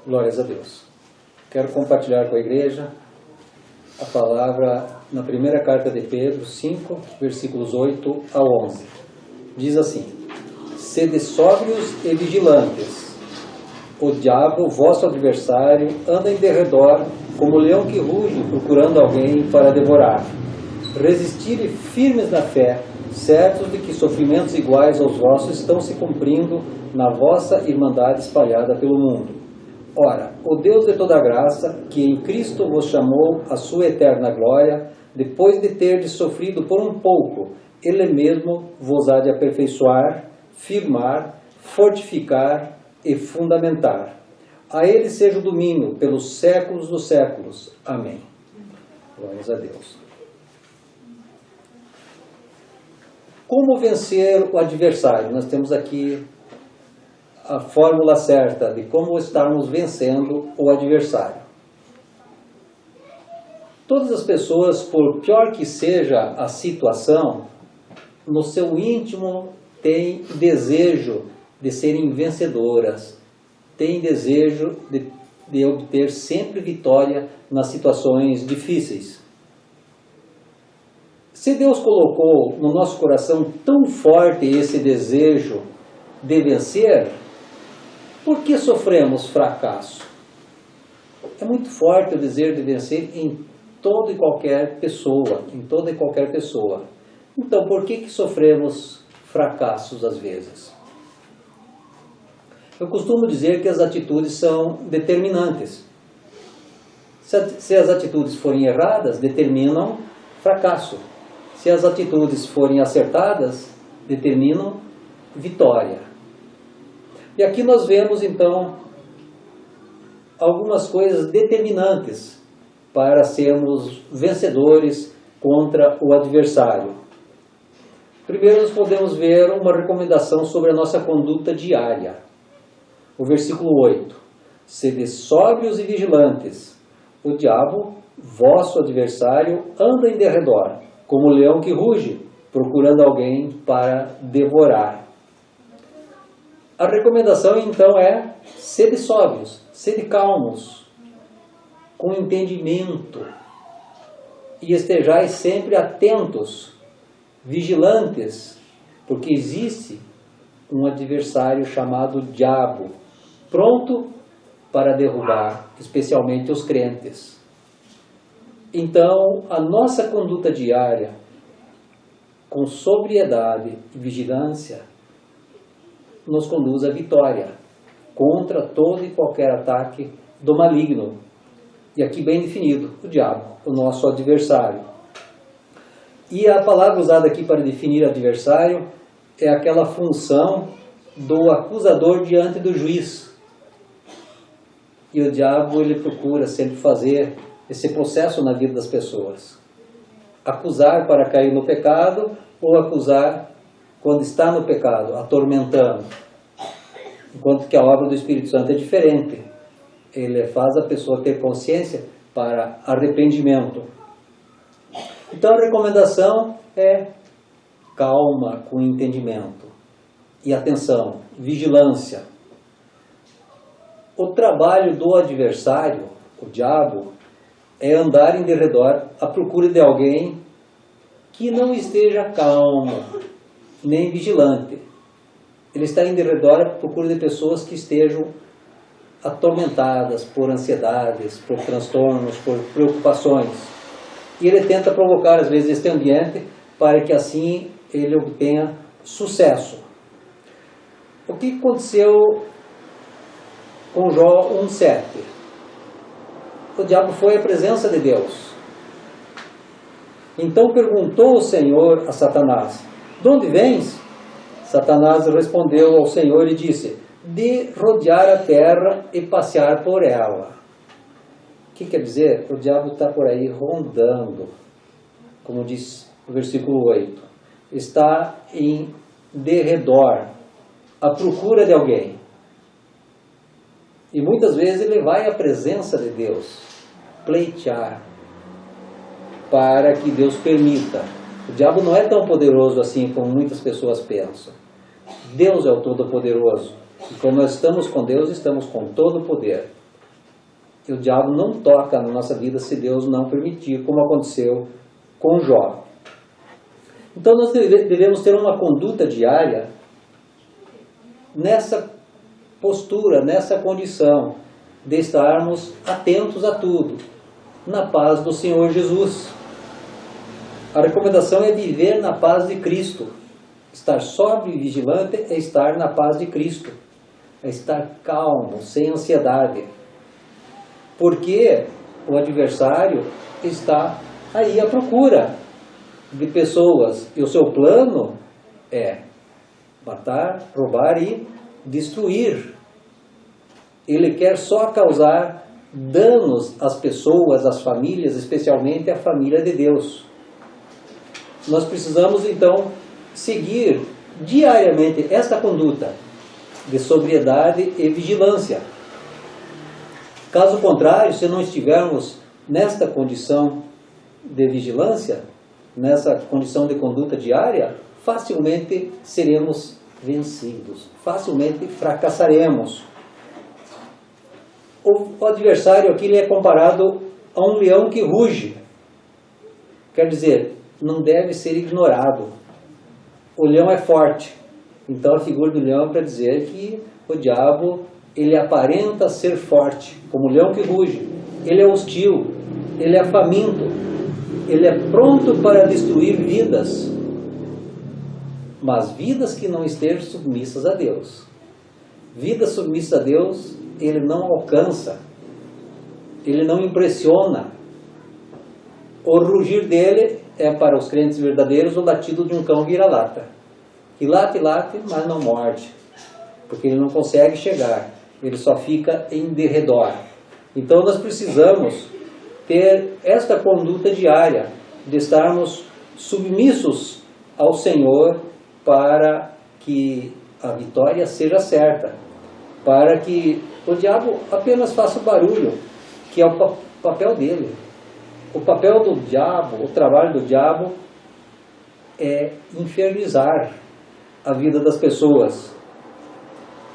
Glórias a Deus. Quero compartilhar com a igreja a palavra na primeira carta de Pedro 5, versículos 8 a 11. Diz assim: Sede sóbrios e vigilantes. O diabo, vosso adversário, anda em derredor como leão que ruge, procurando alguém para devorar. Resistirem firmes na fé, certos de que sofrimentos iguais aos vossos estão se cumprindo na vossa irmandade espalhada pelo mundo. Ora, o Deus de toda graça, que em Cristo vos chamou à sua eterna glória, depois de terdes sofrido por um pouco, Ele mesmo vos há de aperfeiçoar, firmar, fortificar e fundamentar. A Ele seja o domínio pelos séculos dos séculos. Amém. Glórias a Deus. Como vencer o adversário? Nós temos aqui a fórmula certa de como estarmos vencendo o adversário. Todas as pessoas, por pior que seja a situação, no seu íntimo têm desejo de serem vencedoras, têm desejo de obter sempre vitória nas situações difíceis. Se Deus colocou no nosso coração tão forte esse desejo de vencer, por que sofremos fracasso? É muito forte o desejo de vencer em toda e qualquer pessoa, Então, por que sofremos fracassos às vezes? Eu costumo dizer que as atitudes são determinantes. Se as atitudes forem erradas, determinam fracasso. Se as atitudes forem acertadas, determinam vitória. E aqui nós vemos, então, algumas coisas determinantes para sermos vencedores contra o adversário. Primeiro, nós podemos ver uma recomendação sobre a nossa conduta diária. O versículo 8. Sede sóbrios e vigilantes. O diabo, vosso adversário, anda em derredor, como o leão que ruge, procurando alguém para devorar. A recomendação, então, é sede sóbrios, sede calmos, com entendimento, e estejais sempre atentos, vigilantes, porque existe um adversário chamado diabo, pronto para derrubar, especialmente os crentes. Então, a nossa conduta diária, com sobriedade e vigilância, nos conduz à vitória contra todo e qualquer ataque do maligno. E aqui bem definido, o diabo, o nosso adversário. E a palavra usada aqui para definir adversário é aquela função do acusador diante do juiz. E o diabo, ele procura sempre fazer esse processo na vida das pessoas. Acusar para cair no pecado ou acusar quando está no pecado, atormentando. Enquanto que a obra do Espírito Santo é diferente. Ele faz a pessoa ter consciência para arrependimento. Então a recomendação é calma, com entendimento. E atenção, vigilância. O trabalho do adversário, o diabo, é andar em derredor à procura de alguém que não esteja calmo, nem vigilante. Ele está em derredor à procura de pessoas que estejam atormentadas por ansiedades, por transtornos, por preocupações. E ele tenta provocar, às vezes, este ambiente para que assim ele obtenha sucesso. O que aconteceu com Jó 1,7? O diabo foi à presença de Deus. Então perguntou o Senhor a Satanás: de onde vens? Satanás respondeu ao Senhor e disse: de rodear a terra e passear por ela. O que quer dizer? O diabo está por aí rondando, como diz o versículo 8. Está em derredor, à procura de alguém. E muitas vezes ele vai à presença de Deus, pleitear, para que Deus permita. O diabo não é tão poderoso assim como muitas pessoas pensam. Deus é o Todo-Poderoso. E quando nós estamos com Deus, estamos com todo o poder. E o diabo não toca na nossa vida se Deus não permitir, como aconteceu com Jó. Então nós devemos ter uma conduta diária nessa postura, nessa condição de estarmos atentos a tudo, na paz do Senhor Jesus. A recomendação é viver na paz de Cristo. Estar sóbrio e vigilante é estar na paz de Cristo. É estar calmo, sem ansiedade. Porque o adversário está aí à procura de pessoas. E o seu plano é matar, roubar e destruir. Ele quer só causar danos às pessoas, às famílias, especialmente à família de Deus. Nós precisamos então seguir diariamente esta conduta de sobriedade e vigilância. Caso contrário, se não estivermos nesta condição de vigilância, nessa condição de conduta diária, facilmente seremos vencidos, facilmente fracassaremos. O adversário aqui ele é comparado a um leão que ruge. Quer dizer, não deve ser ignorado. O leão é forte. Então a figura do leão é para dizer que o diabo ele aparenta ser forte, como o leão que ruge. Ele é hostil, ele é faminto, ele é pronto para destruir vidas, mas vidas que não estejam submissas a Deus. Vidas submissas a Deus, ele não alcança, ele não impressiona. O rugir dele é para os crentes verdadeiros o latido de um cão vira-lata, que late, mas não morde, porque ele não consegue chegar, ele só fica em derredor. Então nós precisamos ter esta conduta diária, de estarmos submissos ao Senhor para que a vitória seja certa, para que o diabo apenas faça o barulho, que é o papel dele. O papel do diabo, o trabalho do diabo é infernizar a vida das pessoas.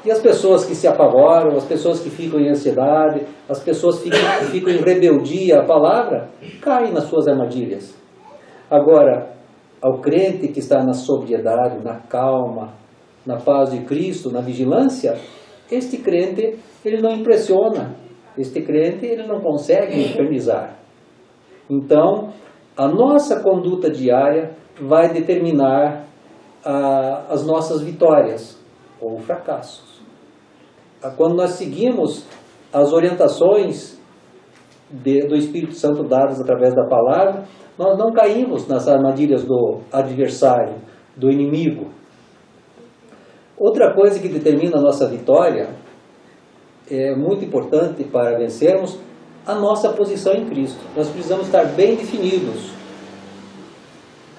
E as pessoas que se apavoram, as pessoas que ficam em ansiedade, as pessoas que ficam em rebeldia à palavra, caem nas suas armadilhas. Agora, ao crente que está na sobriedade, na calma, na paz de Cristo, na vigilância, este crente, ele não impressiona. Este crente, ele não consegue infernizar. Então, a nossa conduta diária vai determinar as nossas vitórias ou fracassos. Quando nós seguimos as orientações do Espírito Santo dadas através da palavra, nós não caímos nas armadilhas do adversário, do inimigo. Outra coisa que determina a nossa vitória, é muito importante para vencermos, a nossa posição em Cristo. Nós precisamos estar bem definidos.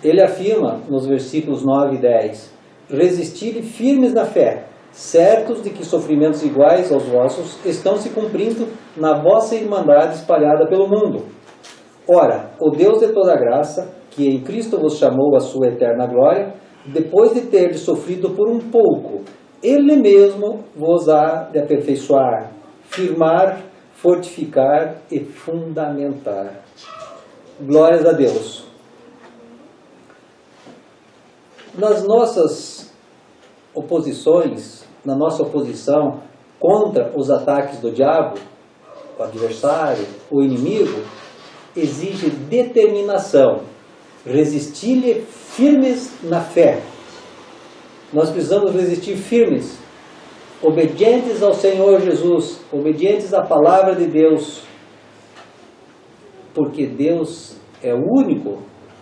Ele afirma nos versículos 9 e 10, resistirem firmes na fé, certos de que sofrimentos iguais aos vossos estão se cumprindo na vossa irmandade espalhada pelo mundo. Ora, o Deus de toda graça, que em Cristo vos chamou à sua eterna glória, depois de ter sofrido por um pouco, Ele mesmo vos há de aperfeiçoar, firmar, fortificar e fundamentar. Glórias a Deus. Nas nossas oposições, na nossa oposição contra os ataques do diabo, o adversário, o inimigo, exige determinação, resistir-lhe firmes na fé. Nós precisamos resistir firmes, obedientes ao Senhor Jesus, obedientes à palavra de Deus, porque Deus é o único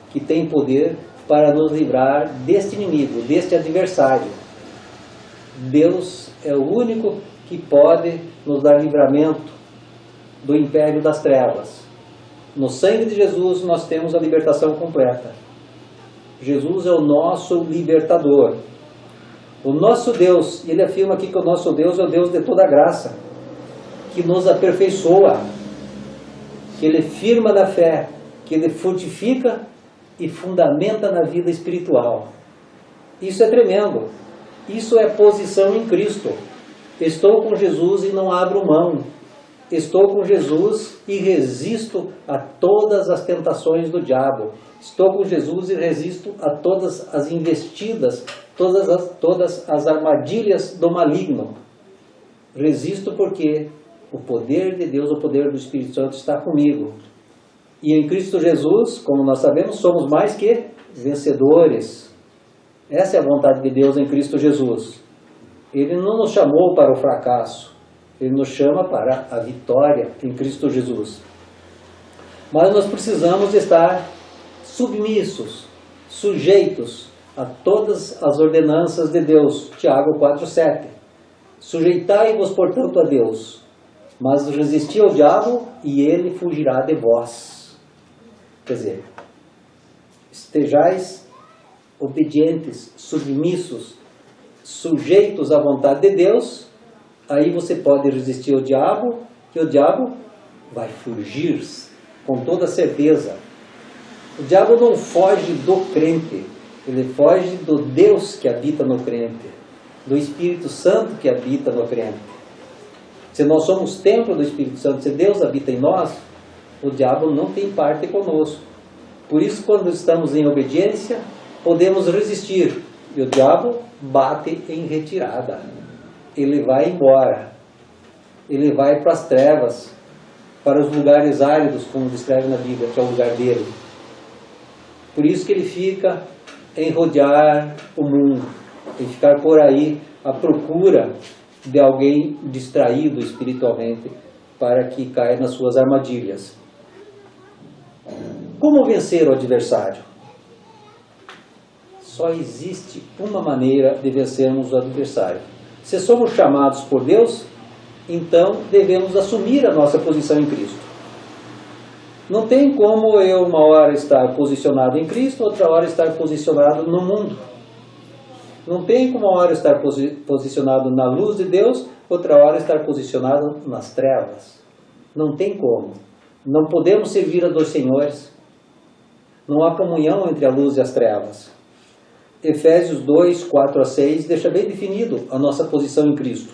que tem poder para nos livrar deste inimigo, deste adversário. Deus é o único que pode nos dar livramento do império das trevas. No sangue de Jesus nós temos a libertação completa. Jesus é o nosso libertador. O nosso Deus, ele afirma aqui que o nosso Deus é o Deus de toda graça, que nos aperfeiçoa, que Ele firma na fé, que Ele fortifica e fundamenta na vida espiritual. Isso é tremendo. Isso é posição em Cristo. Estou com Jesus e não abro mão. estou com Jesus e resisto a todas as tentações do diabo. Estou com Jesus e resisto a todas as investidas, todas as armadilhas do maligno. Resisto porque o poder de Deus, o poder do Espírito Santo está comigo. E em Cristo Jesus, como nós sabemos, somos mais que vencedores. Essa é a vontade de Deus em Cristo Jesus. Ele não nos chamou para o fracasso. Ele nos chama para a vitória em Cristo Jesus. Mas nós precisamos estar submissos, sujeitos a todas as ordenanças de Deus. Tiago 4,7. Sujeitai-vos, portanto, a Deus, mas resisti ao diabo e ele fugirá de vós. Quer dizer, estejais obedientes, submissos, sujeitos à vontade de Deus, aí você pode resistir ao diabo, e o diabo vai fugir com toda certeza. O diabo não foge do crente, ele foge do Deus que habita no crente, do Espírito Santo que habita no crente. Se nós somos templo do Espírito Santo, se Deus habita em nós, o diabo não tem parte conosco. Por isso, quando estamos em obediência, podemos resistir, e o diabo bate em retirada. Ele vai embora, ele vai para as trevas, para os lugares áridos, como descreve na Bíblia, que é o lugar dele. Por isso que ele fica em rodear o mundo, em ficar por aí à procura de alguém distraído espiritualmente para que caia nas suas armadilhas. Como vencer o adversário? Só existe uma maneira de vencermos o adversário. Se somos chamados por Deus, então devemos assumir a nossa posição em Cristo. Não tem como eu uma hora estar posicionado em Cristo, outra hora estar posicionado no mundo. Não tem como uma hora estar posicionado na luz de Deus, outra hora estar posicionado nas trevas. Não tem como. Não podemos servir a dois senhores. Não há comunhão entre a luz e as trevas. Efésios 2, 4 a 6 deixa bem definido a nossa posição em Cristo.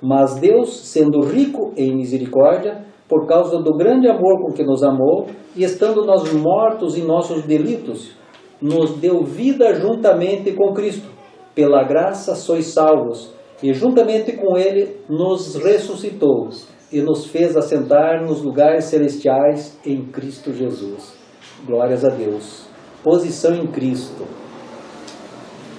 Mas Deus, sendo rico em misericórdia, por causa do grande amor com que nos amou, e estando nós mortos em nossos delitos, nos deu vida juntamente com Cristo. Pela graça sois salvos, e juntamente com Ele nos ressuscitou, e nos fez assentar nos lugares celestiais em Cristo Jesus. Glórias a Deus. Posição em Cristo.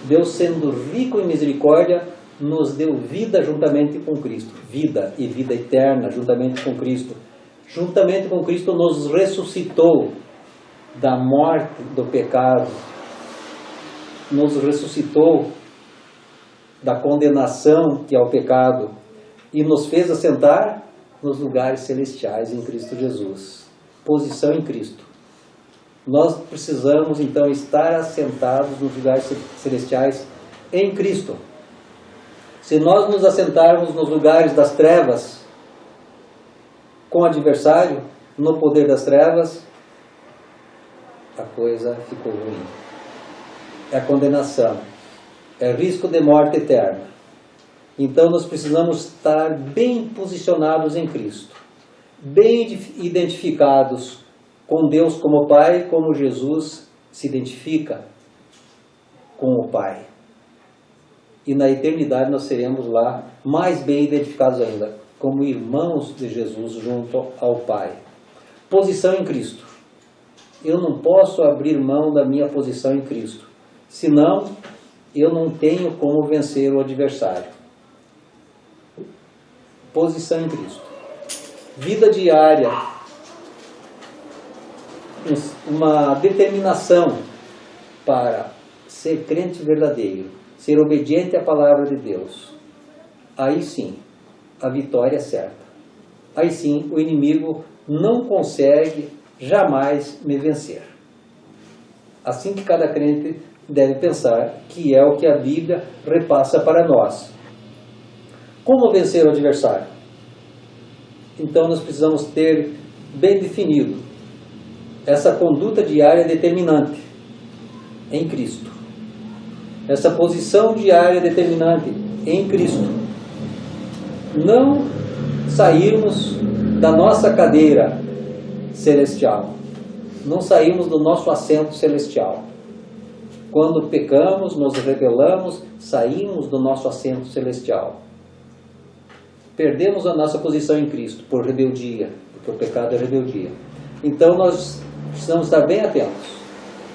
Deus, sendo rico em misericórdia, nos deu vida juntamente com Cristo. Vida e vida eterna juntamente com Cristo. Juntamente com Cristo nos ressuscitou da morte do pecado. Nos ressuscitou da condenação que é o pecado. E nos fez assentar nos lugares celestiais em Cristo Jesus. Posição em Cristo. Nós precisamos então estar assentados nos lugares celestiais em Cristo. Se nós nos assentarmos nos lugares das trevas, com o adversário, no poder das trevas, a coisa ficou ruim. É condenação, é risco de morte eterna. Então nós precisamos estar bem posicionados em Cristo, bem identificados com Deus como Pai, como Jesus se identifica com o Pai. E na eternidade nós seremos lá mais bem identificados ainda, como irmãos de Jesus junto ao Pai. Posição em Cristo. Eu não posso abrir mão da minha posição em Cristo, senão eu não tenho como vencer o adversário. Posição em Cristo. Vida diária. Uma determinação para ser crente verdadeiro, ser obediente à palavra de Deus. Aí sim, a vitória é certa. Aí sim, o inimigo não consegue jamais me vencer. Assim que cada crente deve pensar, que é o que a Bíblia repassa para nós. Como vencer o adversário? Então nós precisamos ter bem definido essa conduta diária determinante em Cristo. Essa posição diária determinante em Cristo. Não sairmos da nossa cadeira celestial. Não saímos do nosso assento celestial. Quando pecamos, nos rebelamos, saímos do nosso assento celestial. Perdemos a nossa posição em Cristo por rebeldia, porque o pecado é rebeldia. Então nós precisamos estar bem atentos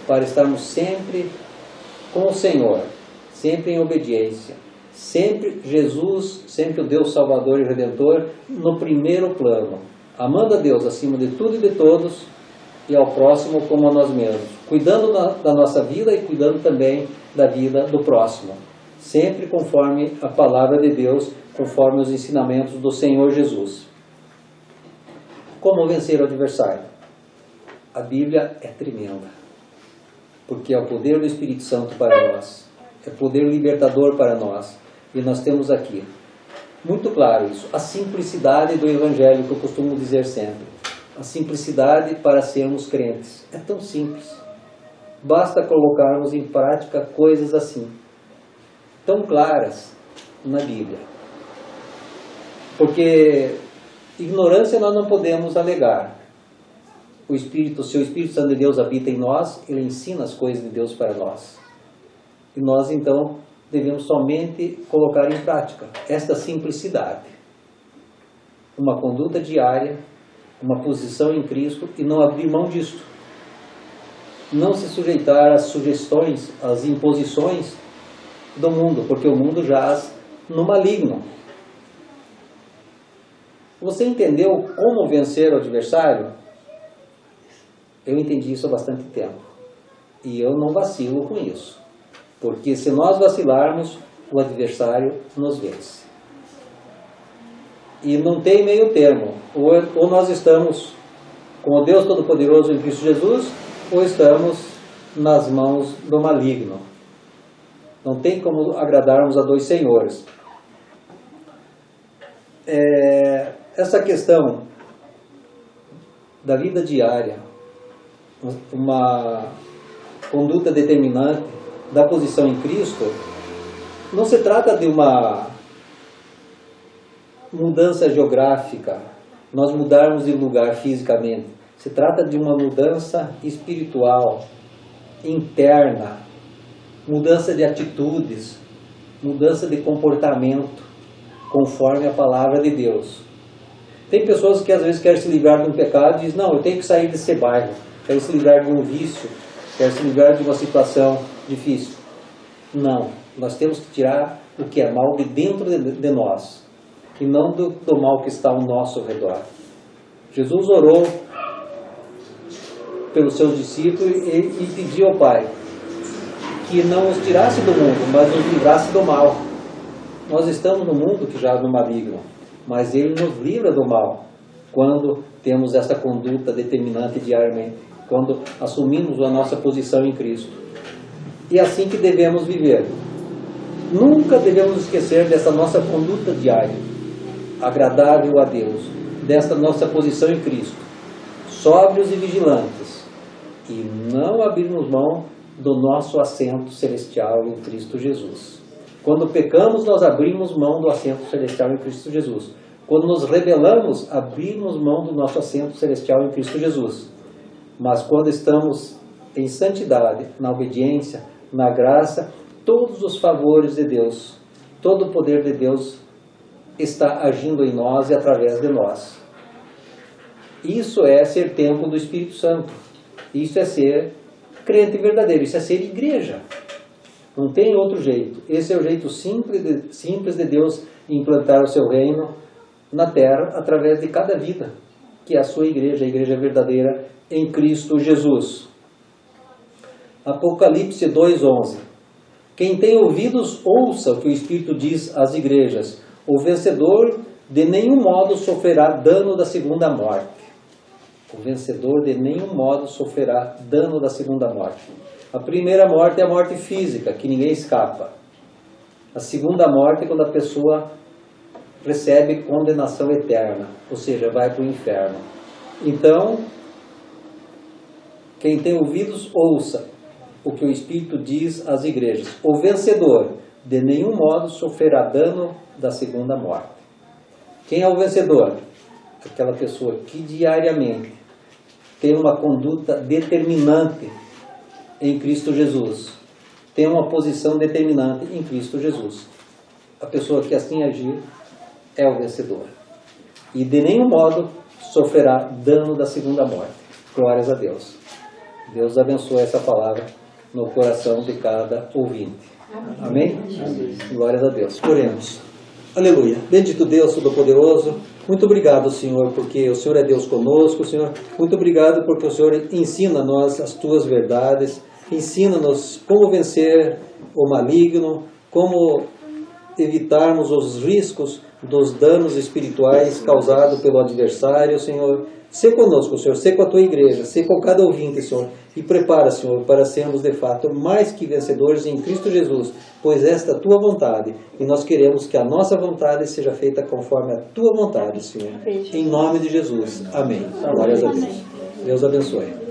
para estarmos sempre com o Senhor, sempre em obediência, sempre Jesus, sempre o Deus Salvador e Redentor no primeiro plano, amando a Deus acima de tudo e de todos e ao próximo como a nós mesmos, cuidando da nossa vida e cuidando também da vida do próximo, sempre conforme a palavra de Deus, conforme os ensinamentos do Senhor Jesus. Como vencer o adversário? A Bíblia é tremenda, porque é o poder do Espírito Santo para nós, é poder libertador para nós, e nós temos aqui, muito claro isso, a simplicidade do Evangelho, que eu costumo dizer sempre, a simplicidade para sermos crentes, é tão simples, basta colocarmos em prática coisas assim, tão claras na Bíblia, porque ignorância nós não podemos alegar. O Espírito, se o Espírito Santo de Deus habita em nós, ele ensina as coisas de Deus para nós. E nós então devemos somente colocar em prática esta simplicidade. Uma conduta diária, uma posição em Cristo e não abrir mão disto. Não se sujeitar às sugestões, às imposições do mundo, porque o mundo jaz no maligno. Você entendeu como vencer o adversário? Eu entendi isso há bastante tempo. E eu não vacilo com isso. Porque se nós vacilarmos, o adversário nos vence. E não tem meio termo. Ou nós estamos com o Deus Todo-Poderoso em Cristo Jesus, ou estamos nas mãos do maligno. Não tem como agradarmos a dois senhores. Essa questão da vida diária, uma conduta determinante da posição em Cristo, não se trata de uma mudança geográfica, nós mudarmos de lugar fisicamente. Se trata de uma mudança espiritual, interna, mudança de atitudes, mudança de comportamento, conforme a palavra de Deus. Tem pessoas que às vezes querem se livrar de um pecado e dizem, não, eu tenho que sair desse bairro, quero se livrar de um vício, quero se livrar de uma situação difícil. Não, nós temos que tirar o que é mal de dentro de nós, e não do mal que está ao nosso redor. Jesus orou pelos seus discípulos e pediu ao Pai que não os tirasse do mundo, mas os livrasse do mal. Nós estamos no mundo que jaz no maligno, mas Ele nos livra do mal quando temos essa conduta determinante diariamente, quando assumimos a nossa posição em Cristo. E é assim que devemos viver. Nunca devemos esquecer dessa nossa conduta diária, agradável a Deus, desta nossa posição em Cristo, sóbrios e vigilantes, e não abrirmos mão do nosso assento celestial em Cristo Jesus. Quando pecamos, nós abrimos mão do assento celestial em Cristo Jesus. Quando nos rebelamos, abrimos mão do nosso assento celestial em Cristo Jesus. Mas quando estamos em santidade, na obediência, na graça, todos os favores de Deus, todo o poder de Deus está agindo em nós e através de nós. Isso é ser templo do Espírito Santo. Isso é ser crente verdadeiro. Isso é ser igreja. Não tem outro jeito. Esse é o jeito simples de Deus implantar o seu reino na terra através de cada vida, que é a sua igreja, a igreja verdadeira em Cristo Jesus. Apocalipse 2:11. Quem tem ouvidos, ouça o que o Espírito diz às igrejas. O vencedor de nenhum modo sofrerá dano da segunda morte. O vencedor de nenhum modo sofrerá dano da segunda morte. A primeira morte é a morte física, que ninguém escapa. A segunda morte é quando a pessoa recebe condenação eterna, ou seja, vai para o inferno. Então, quem tem ouvidos, ouça o que o Espírito diz às igrejas. O vencedor de nenhum modo sofrerá dano da segunda morte. Quem é o vencedor? aquela pessoa que diariamente tem uma conduta determinante em Cristo Jesus, tem uma posição determinante em Cristo Jesus. A pessoa que assim agir é o vencedor. E de nenhum modo sofrerá dano da segunda morte. Glórias a Deus. Deus abençoe essa palavra no coração de cada ouvinte. Amém? Amém. Glórias a Deus. Oremos. Aleluia. Bendito Deus Todo-Poderoso. Muito obrigado, Senhor, porque o Senhor é Deus conosco, Senhor. Muito obrigado porque o Senhor ensina a nós as Tuas verdades. Ensina-nos como vencer o maligno, como evitarmos os riscos dos danos espirituais causados pelo adversário, Senhor. Sê conosco, Senhor, sê com a Tua igreja, sê com cada ouvinte, Senhor, e prepara, Senhor, para sermos de fato mais que vencedores em Cristo Jesus, pois esta é a Tua vontade, e nós queremos que a nossa vontade seja feita conforme a Tua vontade, Senhor. Em nome de Jesus. Amém. Glórias a Deus. Deus abençoe.